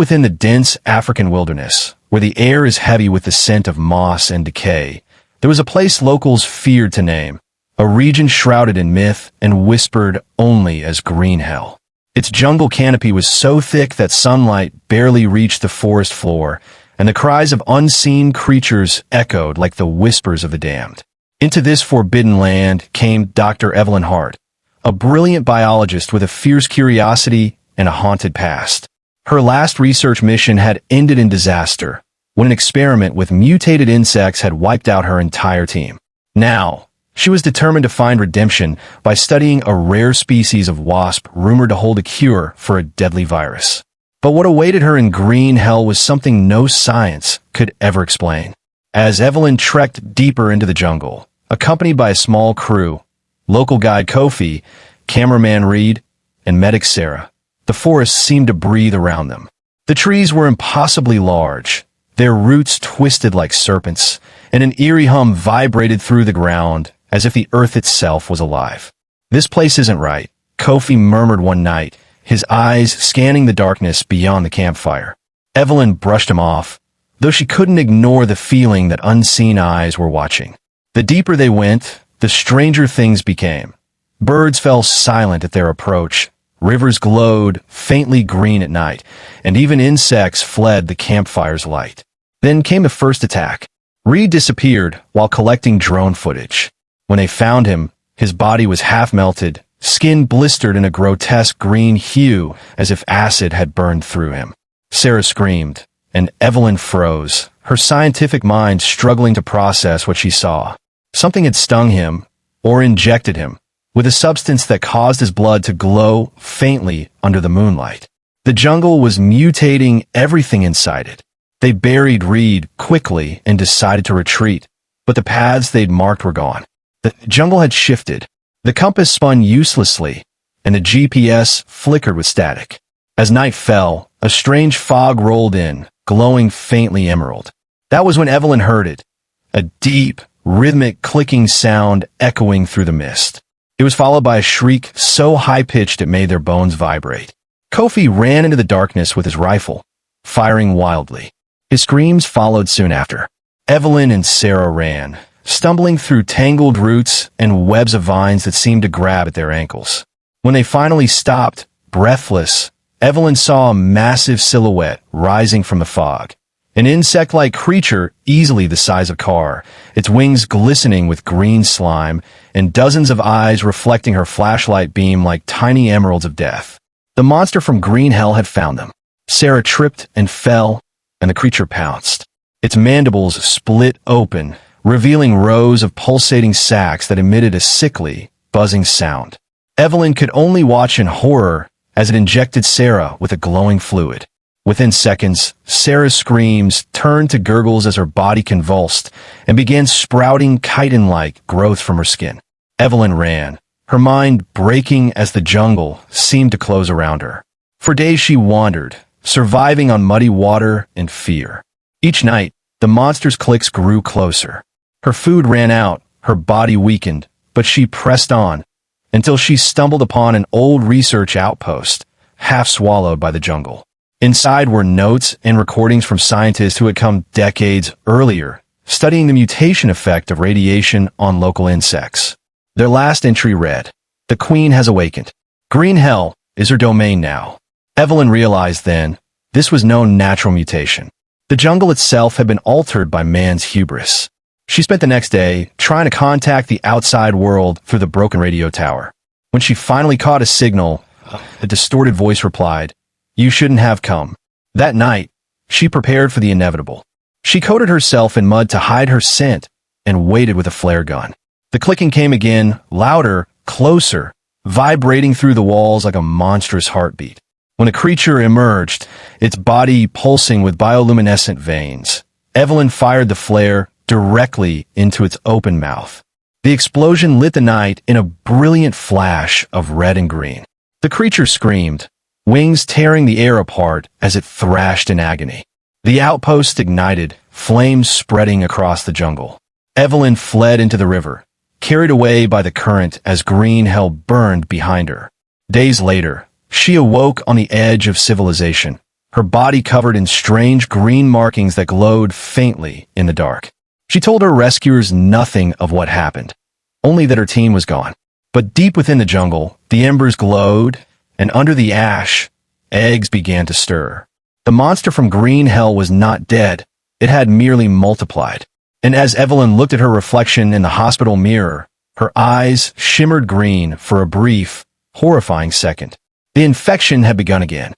within the dense African wilderness, where the air is heavy with the scent of moss and decay, there was a place locals feared to name, a region shrouded in myth and whispered only as green hell. Its jungle canopy was so thick that sunlight barely reached the forest floor, and the cries of unseen creatures echoed like the whispers of the damned. Into this forbidden land came Dr. Evelyn Hart, a brilliant biologist with a fierce curiosity and a haunted past. Her last research mission had ended in disaster, when an experiment with mutated insects had wiped out her entire team. Now, she was determined to find redemption by studying a rare species of wasp rumored to hold a cure for a deadly virus. But what awaited her in green hell was something no science could ever explain. As Evelyn trekked deeper into the jungle, accompanied by a small crew, local guide Kofi, cameraman Reed, and medic Sarah, the forest seemed to breathe around them. The trees were impossibly large, their roots twisted like serpents, and an eerie hum vibrated through the ground as if the earth itself was alive. "This place isn't right," Kofi murmured one night, his eyes scanning the darkness beyond the campfire. Evelyn brushed him off, though she couldn't ignore the feeling that unseen eyes were watching. The deeper they went, the stranger things became. Birds fell silent at their approach, rivers glowed faintly green at night, and even insects fled the campfire's light. Then came the first attack. Reed disappeared while collecting drone footage. When they found him, his body was half melted, skin blistered in a grotesque green hue as if acid had burned through him. Sarah screamed, and Evelyn froze, her scientific mind struggling to process what she saw. Something had stung him, or injected him, with a substance that caused his blood to glow faintly under the moonlight. The jungle was mutating everything inside it. They buried Reed quickly and decided to retreat, but the paths they'd marked were gone. The jungle had shifted. The compass spun uselessly, and the GPS flickered with static. As night fell, a strange fog rolled in, glowing faintly emerald. That was when Evelyn heard it, a deep, rhythmic clicking sound echoing through the mist. It was followed by a shriek so high-pitched it made their bones vibrate. Kofi ran into the darkness with his rifle, firing wildly. His screams followed soon after. Evelyn and Sarah ran, stumbling through tangled roots and webs of vines that seemed to grab at their ankles. When they finally stopped, breathless, Evelyn saw a massive silhouette rising from the fog. An insect-like creature easily the size of a car, its wings glistening with green slime, and dozens of eyes reflecting her flashlight beam like tiny emeralds of death. The monster from green hell had found them. Sarah tripped and fell, and the creature pounced. Its mandibles split open, revealing rows of pulsating sacs that emitted a sickly, buzzing sound. Evelyn could only watch in horror as it injected Sarah with a glowing fluid. Within seconds, Sarah's screams turned to gurgles as her body convulsed and began sprouting chitin-like growth from her skin. Evelyn ran, her mind breaking as the jungle seemed to close around her. For days she wandered, surviving on muddy water and fear. Each night, the monster's clicks grew closer. Her food ran out, her body weakened, but she pressed on, until she stumbled upon an old research outpost, half swallowed by the jungle. Inside were notes and recordings from scientists who had come decades earlier, studying the mutation effect of radiation on local insects. Their last entry read, "The Queen has awakened. Green hell is her domain now." Evelyn realized then, this was no natural mutation. The jungle itself had been altered by man's hubris. She spent the next day trying to contact the outside world through the broken radio tower. When she finally caught a signal, a distorted voice replied, "You shouldn't have come." That night, she prepared for the inevitable. She coated herself in mud to hide her scent and waited with a flare gun. The clicking came again, louder, closer, vibrating through the walls like a monstrous heartbeat. When a creature emerged, its body pulsing with bioluminescent veins, Evelyn fired the flare directly into its open mouth. The explosion lit the night in a brilliant flash of red and green. The creature screamed, wings tearing the air apart as it thrashed in agony. The outpost ignited, flames spreading across the jungle. Evelyn fled into the river, carried away by the current as green hell burned behind her. Days later, she awoke on the edge of civilization, her body covered in strange green markings that glowed faintly in the dark. She told her rescuers nothing of what happened, only that her team was gone. But deep within the jungle, the embers glowed, and under the ash, eggs began to stir. The monster from Green Hell was not dead. It had merely multiplied. And as Evelyn looked at her reflection in the hospital mirror, her eyes shimmered green for a brief, horrifying second. The infection had begun again.